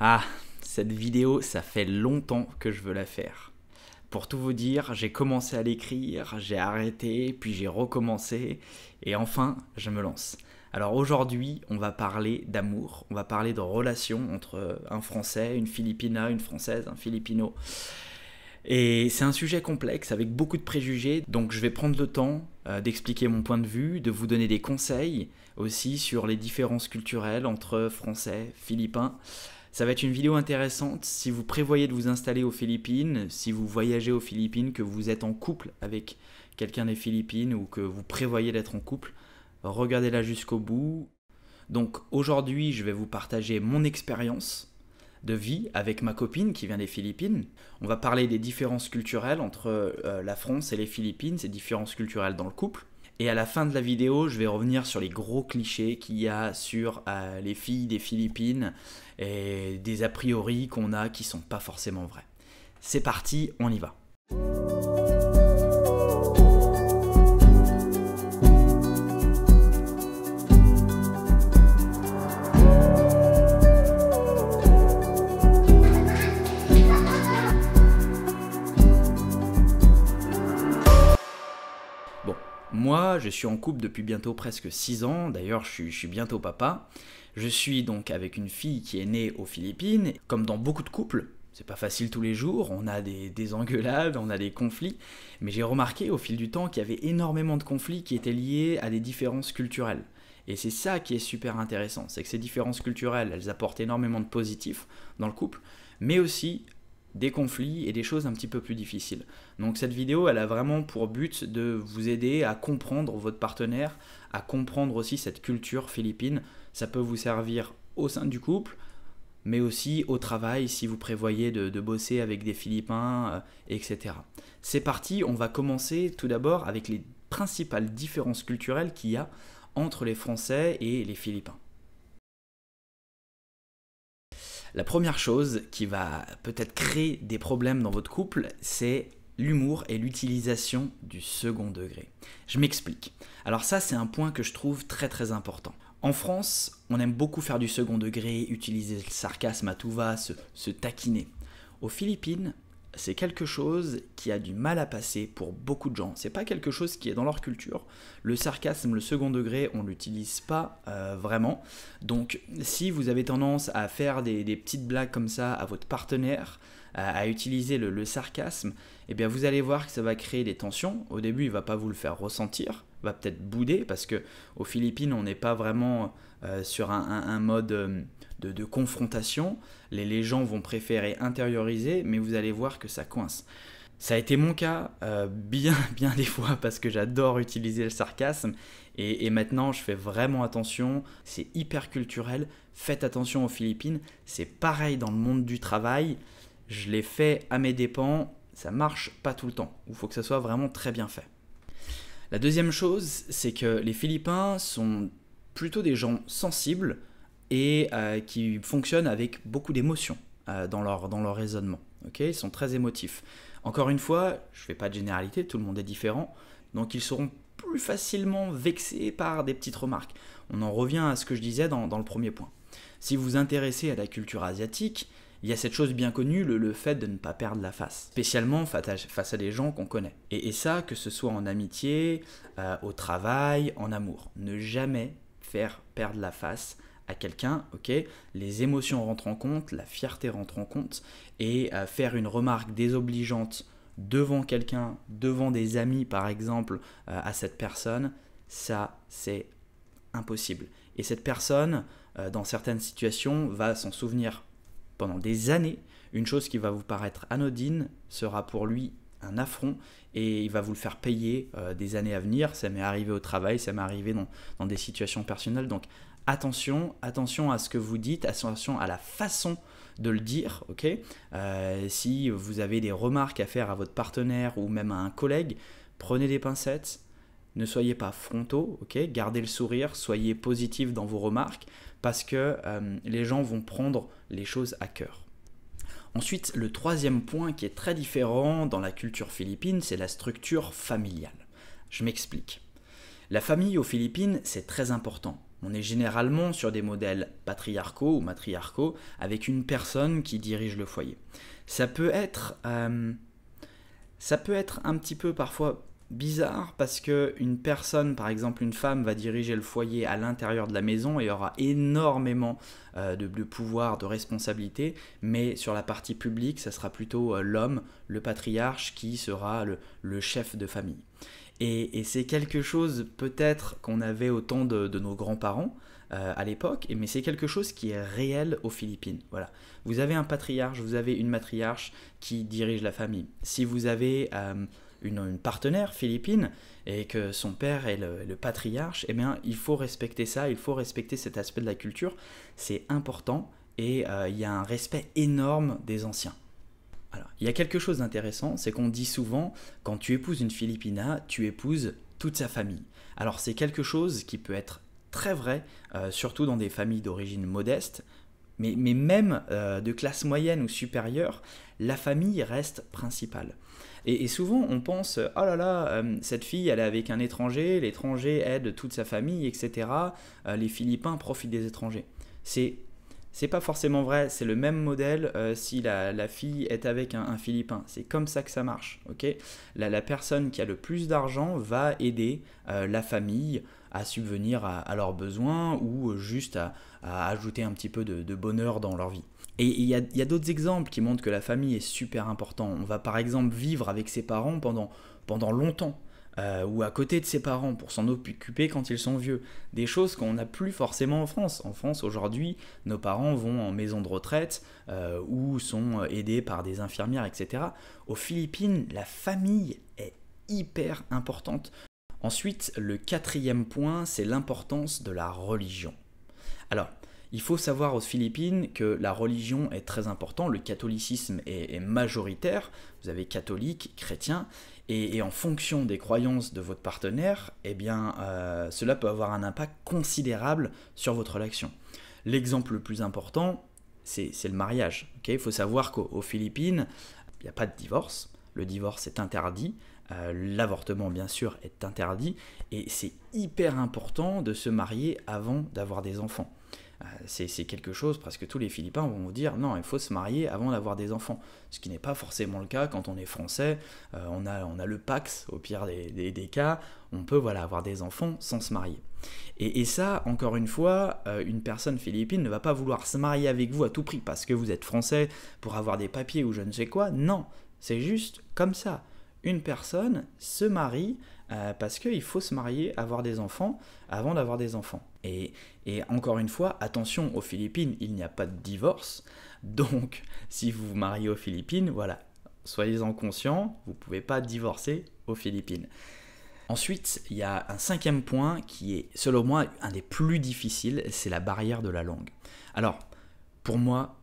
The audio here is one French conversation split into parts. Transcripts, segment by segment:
Ah, cette vidéo, ça fait longtemps que je veux la faire. Pour tout vous dire, j'ai commencé à l'écrire, j'ai arrêté, puis j'ai recommencé, et enfin, je me lance. Alors aujourd'hui, on va parler d'amour, on va parler de relations entre un Français, une Filipina, une Française, un Filipino. Et c'est un sujet complexe avec beaucoup de préjugés, donc je vais prendre le temps d'expliquer mon point de vue, de vous donner des conseils aussi sur les différences culturelles entre Français, Philippins. Ça va être une vidéo intéressante si vous prévoyez de vous installer aux Philippines, si vous voyagez aux Philippines, que vous êtes en couple avec quelqu'un des Philippines ou que vous prévoyez d'être en couple. Regardez-la jusqu'au bout. Donc aujourd'hui, je vais vous partager mon expérience de vie avec ma copine qui vient des Philippines. On va parler des différences culturelles entre la France et les Philippines, ces différences culturelles dans le couple. Et à la fin de la vidéo, je vais revenir sur les gros clichés qu'il y a sur les filles des Philippines et des a priori qu'on a qui sont pas forcément vrais. C'est parti, on y va. Moi, je suis en couple depuis bientôt presque 6 ans, d'ailleurs je suis bientôt papa. Je suis donc avec une fille qui est née aux Philippines. Comme dans beaucoup de couples, c'est pas facile tous les jours, on a des engueulades, on a des conflits, mais j'ai remarqué au fil du temps qu'il y avait énormément de conflits qui étaient liés à des différences culturelles. Et c'est ça qui est super intéressant, c'est que ces différences culturelles, elles apportent énormément de positifs dans le couple, mais aussi des conflits et des choses un petit peu plus difficiles. Donc cette vidéo, elle a vraiment pour but de vous aider à comprendre votre partenaire, à comprendre aussi cette culture philippine. Ça peut vous servir au sein du couple, mais aussi au travail si vous prévoyez de bosser avec des Philippins, etc. C'est parti, on va commencer tout d'abord avec les principales différences culturelles qu'il y a entre les Français et les Philippins. La première chose qui va peut-être créer des problèmes dans votre couple, c'est l'humour et l'utilisation du second degré. Je m'explique. Alors ça, c'est un point que je trouve très très important. En France, on aime beaucoup faire du second degré, utiliser le sarcasme à tout va, se taquiner. Aux Philippines, c'est quelque chose qui a du mal à passer pour beaucoup de gens. C'est pas quelque chose qui est dans leur culture. Le sarcasme, le second degré, on l'utilise pas vraiment. Donc, si vous avez tendance à faire des petites blagues comme ça à votre partenaire, à utiliser le sarcasme, eh bien vous allez voir que ça va créer des tensions. Au début, il va pas vous le faire ressentir, va peut-être bouder parce que aux Philippines, on n'est pas vraiment sur un mode de confrontation. Les gens vont préférer intérioriser, mais vous allez voir que ça coince. Ça a été mon cas bien des fois parce que j'adore utiliser le sarcasme et maintenant je fais vraiment attention, c'est hyper culturel, faites attention aux Philippines, c'est pareil dans le monde du travail, je l'ai fait à mes dépens, ça marche pas tout le temps, il faut que ça soit vraiment très bien fait. La deuxième chose, c'est que les Philippins sont plutôt des gens sensibles et qui fonctionnent avec beaucoup d'émotions dans leur raisonnement. Okay, ils sont très émotifs. Encore une fois, je ne fais pas de généralité, tout le monde est différent, donc ils seront plus facilement vexés par des petites remarques. On en revient à ce que je disais dans le premier point. Si vous vous intéressez à la culture asiatique, il y a cette chose bien connue, le fait de ne pas perdre la face, spécialement face à des gens qu'on connaît. Et ça, que ce soit en amitié, au travail, en amour. Ne jamais faire perdre la face à quelqu'un, ok, les émotions rentrent en compte, la fierté rentre en compte, et faire une remarque désobligeante devant quelqu'un, devant des amis par exemple, à cette personne, ça c'est impossible. Et cette personne, dans certaines situations, va s'en souvenir pendant des années. Une chose qui va vous paraître anodine sera pour lui un affront et il va vous le faire payer des années à venir. Ça m'est arrivé au travail, ça m'est arrivé dans des situations personnelles, donc attention à ce que vous dites, attention à la façon de le dire, ok. Si vous avez des remarques à faire à votre partenaire ou même à un collègue, prenez des pincettes, ne soyez pas frontaux, ok. Gardez le sourire, soyez positif dans vos remarques parce que les gens vont prendre les choses à cœur. Ensuite, le troisième point qui est très différent dans la culture philippine, c'est la structure familiale. Je m'explique. La famille aux Philippines, c'est très important. On est généralement sur des modèles patriarcaux ou matriarcaux avec une personne qui dirige le foyer. Ça peut être, ça peut être un petit peu parfois bizarre parce qu'une personne, par exemple une femme, va diriger le foyer à l'intérieur de la maison et aura énormément de pouvoir, de responsabilité, mais sur la partie publique, ça sera plutôt l'homme, le patriarche, qui sera le chef de famille. Et c'est quelque chose peut-être qu'on avait au temps de nos grands-parents à l'époque, mais c'est quelque chose qui est réel aux Philippines. Voilà. Vous avez un patriarche, vous avez une matriarche qui dirige la famille. Si vous avez une partenaire philippine et que son père est le patriarche, eh bien, il faut respecter ça, il faut respecter cet aspect de la culture. C'est important et il y a un respect énorme des anciens. Alors, il y a quelque chose d'intéressant, c'est qu'on dit souvent, quand tu épouses une Filipina, tu épouses toute sa famille. Alors c'est quelque chose qui peut être très vrai, surtout dans des familles d'origine modeste, mais même de classe moyenne ou supérieure, la famille reste principale. Et souvent on pense, oh là là, cette fille elle est avec un étranger, l'étranger aide toute sa famille, etc. Les Philippins profitent des étrangers. C'est pas forcément vrai, c'est le même modèle si la fille est avec un Philippin. C'est comme ça que ça marche. Okay, la personne qui a le plus d'argent va aider la famille à subvenir à leurs besoins ou juste à ajouter un petit peu de bonheur dans leur vie. Et il y a d'autres exemples qui montrent que la famille est super importante. On va par exemple vivre avec ses parents pendant longtemps. Ou à côté de ses parents pour s'en occuper quand ils sont vieux. Des choses qu'on n'a plus forcément en France. En France, aujourd'hui, nos parents vont en maison de retraite ou sont aidés par des infirmières, etc. Aux Philippines, la famille est hyper importante. Ensuite, le quatrième point, c'est l'importance de la religion. Alors, il faut savoir aux Philippines que la religion est très importante, le catholicisme est majoritaire, vous avez catholiques, chrétiens, et en fonction des croyances de votre partenaire, eh bien, cela peut avoir un impact considérable sur votre relation. L'exemple le plus important, c'est le mariage. Okay, il faut savoir qu'aux Philippines, il n'y a pas de divorce, le divorce est interdit, l'avortement bien sûr est interdit, et c'est hyper important de se marier avant d'avoir des enfants. C'est quelque chose, presque tous les Philippins vont vous dire non, il faut se marier avant d'avoir des enfants. Ce qui n'est pas forcément le cas quand on est français, on a le Pax au pire des cas, on peut avoir des enfants sans se marier. Et ça, encore une fois, une personne philippine ne va pas vouloir se marier avec vous à tout prix parce que vous êtes français pour avoir des papiers ou je ne sais quoi, non, c'est juste comme ça. Une personne se marie parce qu'il faut se marier, avoir des enfants avant d'avoir des enfants. Et encore une fois, attention, aux Philippines, il n'y a pas de divorce. Donc, si vous vous mariez aux Philippines, voilà, soyez-en conscients, vous ne pouvez pas divorcer aux Philippines. Ensuite, il y a un cinquième point qui est, selon moi, un des plus difficiles, c'est la barrière de la langue. Alors, pour moi,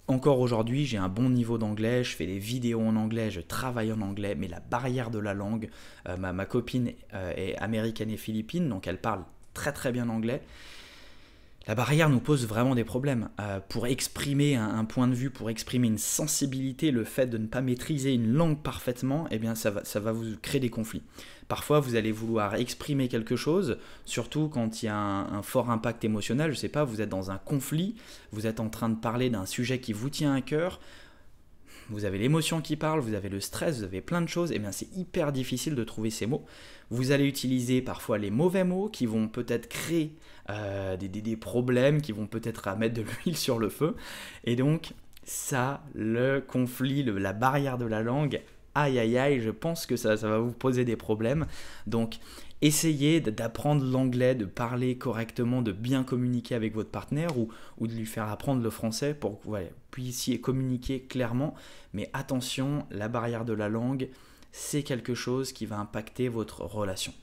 encore aujourd'hui, j'ai un bon niveau d'anglais, je fais des vidéos en anglais, je travaille en anglais, mais la barrière de la langue, ma copine est américaine et philippine, donc elle parle très très bien anglais. La barrière nous pose vraiment des problèmes. Pour exprimer un point de vue, pour exprimer une sensibilité, le fait de ne pas maîtriser une langue parfaitement, eh bien ça va vous créer des conflits. Parfois, vous allez vouloir exprimer quelque chose, surtout quand il y a un fort impact émotionnel. Je ne sais pas, vous êtes dans un conflit, vous êtes en train de parler d'un sujet qui vous tient à cœur, vous avez l'émotion qui parle, vous avez le stress, vous avez plein de choses, et bien c'est hyper difficile de trouver ces mots. Vous allez utiliser parfois les mauvais mots qui vont peut-être créer des problèmes, qui vont peut-être mettre de l'huile sur le feu. Et donc ça, le conflit, la barrière de la langue, aïe aïe aïe, je pense que ça va vous poser des problèmes. Donc essayez d'apprendre l'anglais, de parler correctement, de bien communiquer avec votre partenaire ou de lui faire apprendre le français pour que vous puissiez communiquer clairement. Mais attention, la barrière de la langue, c'est quelque chose qui va impacter votre relation.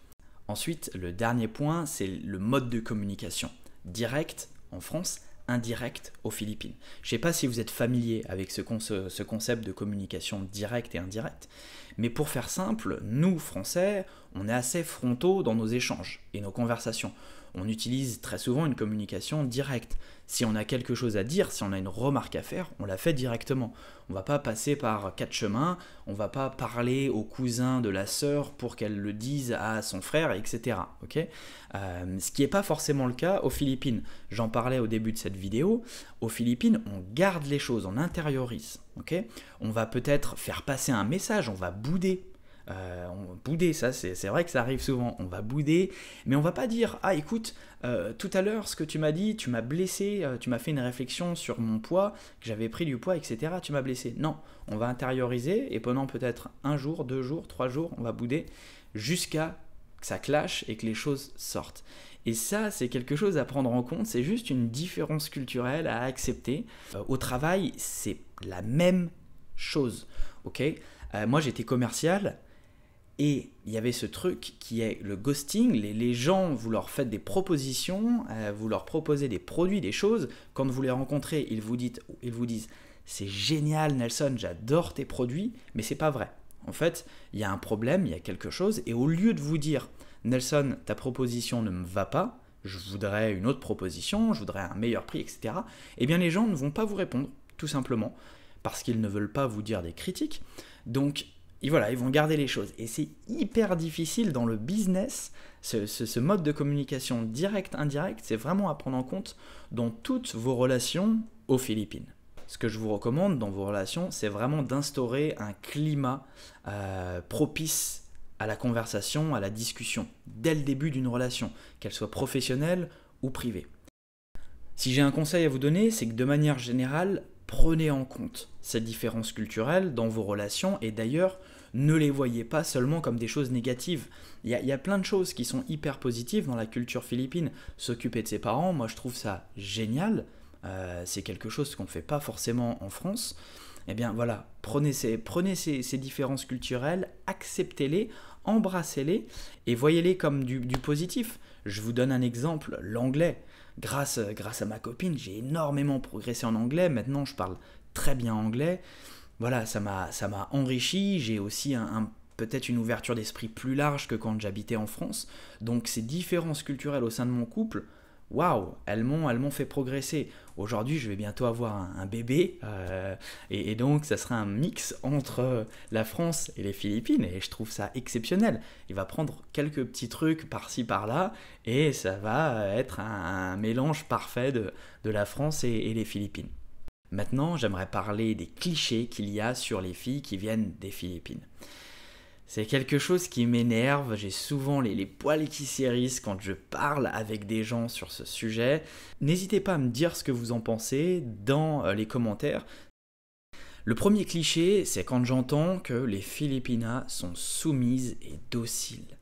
Ensuite, le dernier point, c'est le mode de communication. Direct en France, indirect aux Philippines. Je ne sais pas si vous êtes familier avec ce concept de communication directe et indirecte, mais pour faire simple, nous, Français, on est assez frontaux dans nos échanges et nos conversations. on utilise très souvent une communication directe. Si on a quelque chose à dire, si on a une remarque à faire, on la fait directement. On ne va pas passer par 4 chemins, on ne va pas parler au cousin de la sœur pour qu'elle le dise à son frère, etc. Okay, ce qui n'est pas forcément le cas aux Philippines. J'en parlais au début de cette vidéo. Aux Philippines, on garde les choses, on intériorise. Okay, on va peut-être faire passer un message, on va bouder. Bouder, ça c'est vrai que ça arrive souvent, on va bouder, mais on va pas dire ah écoute, tout à l'heure ce que tu m'as dit, tu m'as blessé, tu m'as fait une réflexion sur mon poids, que j'avais pris du poids, etc. Tu m'as blessé. Non, on va intérioriser et pendant peut-être 1 jour, 2 jours, 3 jours, on va bouder jusqu'à que ça clash et que les choses sortent. Et ça, c'est quelque chose à prendre en compte, c'est juste une différence culturelle à accepter. Au travail, c'est la même chose, ok. Moi j'étais commercial. Et il y avait ce truc qui est le ghosting, les gens, vous leur faites des propositions, vous leur proposez des produits, des choses, quand vous les rencontrez, ils vous disent « c'est génial Nelson, j'adore tes produits », mais c'est pas vrai. En fait, il y a un problème, il y a quelque chose, et au lieu de vous dire « Nelson, ta proposition ne me va pas, je voudrais une autre proposition, je voudrais un meilleur prix, etc. », eh bien les gens ne vont pas vous répondre, tout simplement, parce qu'ils ne veulent pas vous dire des critiques. Donc, et voilà, ils vont garder les choses. Et c'est hyper difficile dans le business, ce mode de communication direct-indirect, c'est vraiment à prendre en compte dans toutes vos relations aux Philippines. Ce que je vous recommande dans vos relations, c'est vraiment d'instaurer un climat propice à la conversation, à la discussion, dès le début d'une relation, qu'elle soit professionnelle ou privée. Si j'ai un conseil à vous donner, c'est que de manière générale, prenez en compte cette différence culturelle dans vos relations et d'ailleurs, ne les voyez pas seulement comme des choses négatives. Il y a plein de choses qui sont hyper positives dans la culture philippine. S'occuper de ses parents, moi je trouve ça génial. C'est quelque chose qu'on ne fait pas forcément en France. Eh bien voilà, prenez ces différences culturelles, acceptez-les, embrassez-les et voyez-les comme du positif. Je vous donne un exemple, l'anglais. Grâce à ma copine, j'ai énormément progressé en anglais. Maintenant, je parle très bien anglais. Voilà, ça m'a enrichi. J'ai aussi peut-être une ouverture d'esprit plus large que quand j'habitais en France. Donc, ces différences culturelles au sein de mon couple, waouh, elles m'ont fait progresser. Aujourd'hui, je vais bientôt avoir un bébé. Et donc, ça sera un mix entre la France et les Philippines. Et je trouve ça exceptionnel. Il va prendre quelques petits trucs par-ci, par-là. Et ça va être un mélange parfait de la France et les Philippines. Maintenant, j'aimerais parler des clichés qu'il y a sur les filles qui viennent des Philippines. C'est quelque chose qui m'énerve, j'ai souvent les poils qui s'hérissent quand je parle avec des gens sur ce sujet. N'hésitez pas à me dire ce que vous en pensez dans les commentaires. Le premier cliché, c'est quand j'entends que les Philippinas sont soumises et dociles.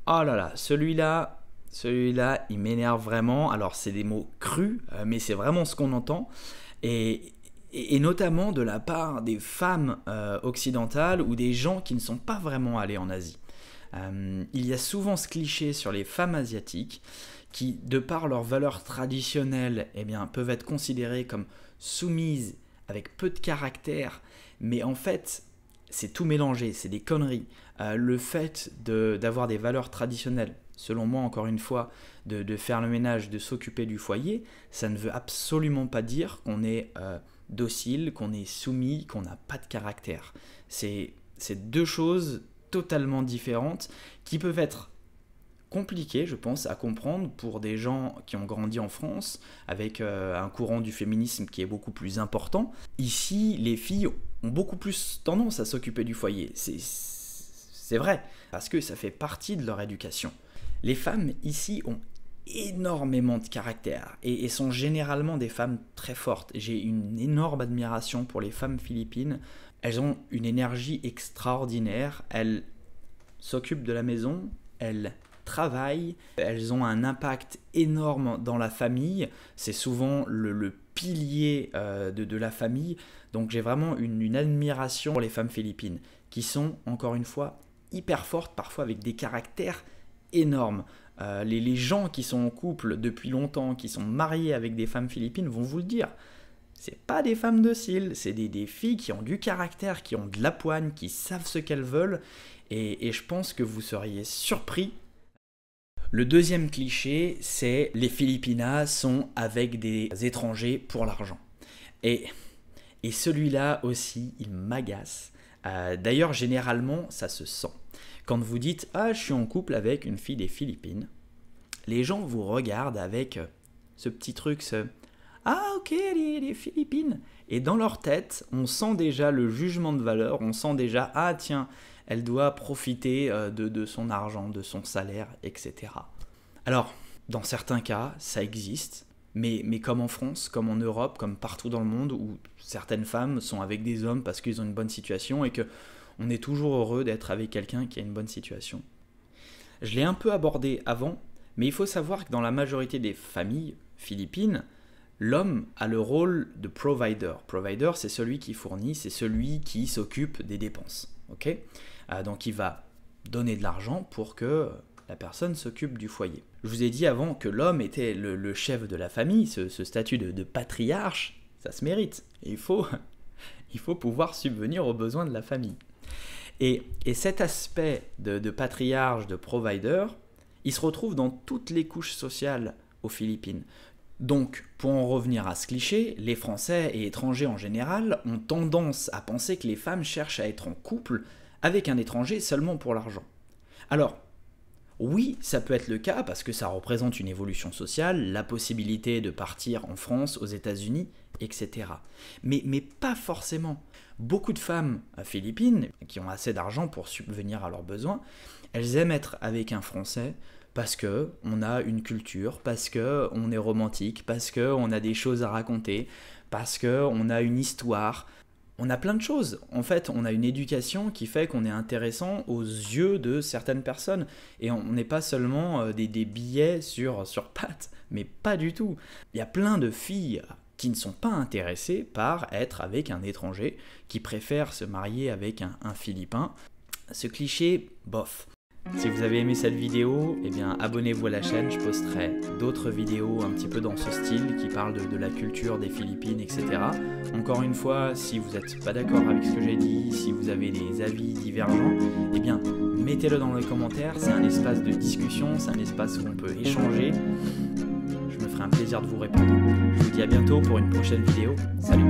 Oh là là, celui-là, il m'énerve vraiment. Alors c'est des mots crus, mais c'est vraiment ce qu'on entend. Et notamment de la part des femmes occidentales ou des gens qui ne sont pas vraiment allés en Asie. Il y a souvent ce cliché sur les femmes asiatiques qui, de par leurs valeurs traditionnelles, eh bien, peuvent être considérées comme soumises, avec peu de caractère, mais en fait, c'est tout mélangé, c'est des conneries. Le fait d'avoir des valeurs traditionnelles, selon moi encore une fois, de faire le ménage, de s'occuper du foyer, ça ne veut absolument pas dire qu'on est docile, qu'on est soumis, qu'on n'a pas de caractère. C'est deux choses totalement différentes qui peuvent être compliquées, je pense, à comprendre pour des gens qui ont grandi en France avec un courant du féminisme qui est beaucoup plus important. Ici, les filles ont beaucoup plus tendance à s'occuper du foyer. C'est vrai, parce que ça fait partie de leur éducation. Les femmes ici ont énormément de caractère et sont généralement des femmes très fortes. J'ai une énorme admiration pour les femmes philippines. Elles ont une énergie extraordinaire, elles s'occupent de la maison, elles travaillent, elles ont un impact énorme dans la famille, c'est souvent le pilier de la famille, donc j'ai vraiment une admiration pour les femmes philippines, qui sont, encore une fois, hyper fortes, parfois avec des caractères énormes. Les gens qui sont en couple depuis longtemps, qui sont mariés avec des femmes philippines vont vous le dire. C'est pas des femmes dociles, c'est des filles qui ont du caractère, qui ont de la poigne, qui savent ce qu'elles veulent. Et je pense que vous seriez surpris Le deuxième cliché, c'est les Filipinas sont avec des étrangers pour l'argent. Et, et celui-là aussi, il m'agace. D'ailleurs, généralement, ça se sent. Quand vous dites « Ah, je suis en couple avec une fille des Philippines », les gens vous regardent avec ce petit truc, ce « Ah, ok, les Philippines ». Et dans leur tête, on sent déjà le jugement de valeur, on sent déjà « Ah, tiens, elle doit profiter de son argent, de son salaire, etc. » Alors, dans certains cas, ça existe, mais comme en France, comme en Europe, comme partout dans le monde, où certaines femmes sont avec des hommes parce qu'ils ont une bonne situation et qu'on est toujours heureux d'être avec quelqu'un qui a une bonne situation. Je l'ai un peu abordé avant, mais il faut savoir que dans la majorité des familles philippines, l'homme a le rôle de provider. Provider, c'est celui qui fournit, c'est celui qui s'occupe des dépenses. Okay, donc il va donner de l'argent pour que la personne s'occupe du foyer. Je vous ai dit avant que l'homme était le chef de la famille, ce statut de patriarche, ça se mérite. Et il faut pouvoir subvenir aux besoins de la famille. Et cet aspect de patriarche, de provider, il se retrouve dans toutes les couches sociales aux Philippines. Donc, pour en revenir à ce cliché, les Français et étrangers en général ont tendance à penser que les femmes cherchent à être en couple avec un étranger seulement pour l'argent. Alors, oui, ça peut être le cas parce que ça représente une évolution sociale, la possibilité de partir en France, aux États-Unis, etc. Mais pas forcément. Beaucoup de femmes philippines qui ont assez d'argent pour subvenir à leurs besoins, elles aiment être avec un Français parce qu'on a une culture, parce qu'on est romantique, parce qu'on a des choses à raconter, parce qu'on a une histoire. On a plein de choses. En fait, on a une éducation qui fait qu'on est intéressant aux yeux de certaines personnes. Et on n'est pas seulement des billets sur pattes, mais pas du tout. Il y a plein de filles qui ne sont pas intéressées par être avec un étranger, qui préfèrent se marier avec un Philippin. Ce cliché, bof. Si vous avez aimé cette vidéo, eh bien abonnez-vous à la chaîne, je posterai d'autres vidéos un petit peu dans ce style qui parlent de la culture des Philippines, etc. Encore une fois, si vous n'êtes pas d'accord avec ce que j'ai dit, si vous avez des avis divergents, eh bien mettez-le dans les commentaires, c'est un espace de discussion, c'est un espace où on peut échanger. Je me ferai un plaisir de vous répondre. Je vous dis à bientôt pour une prochaine vidéo. Salut!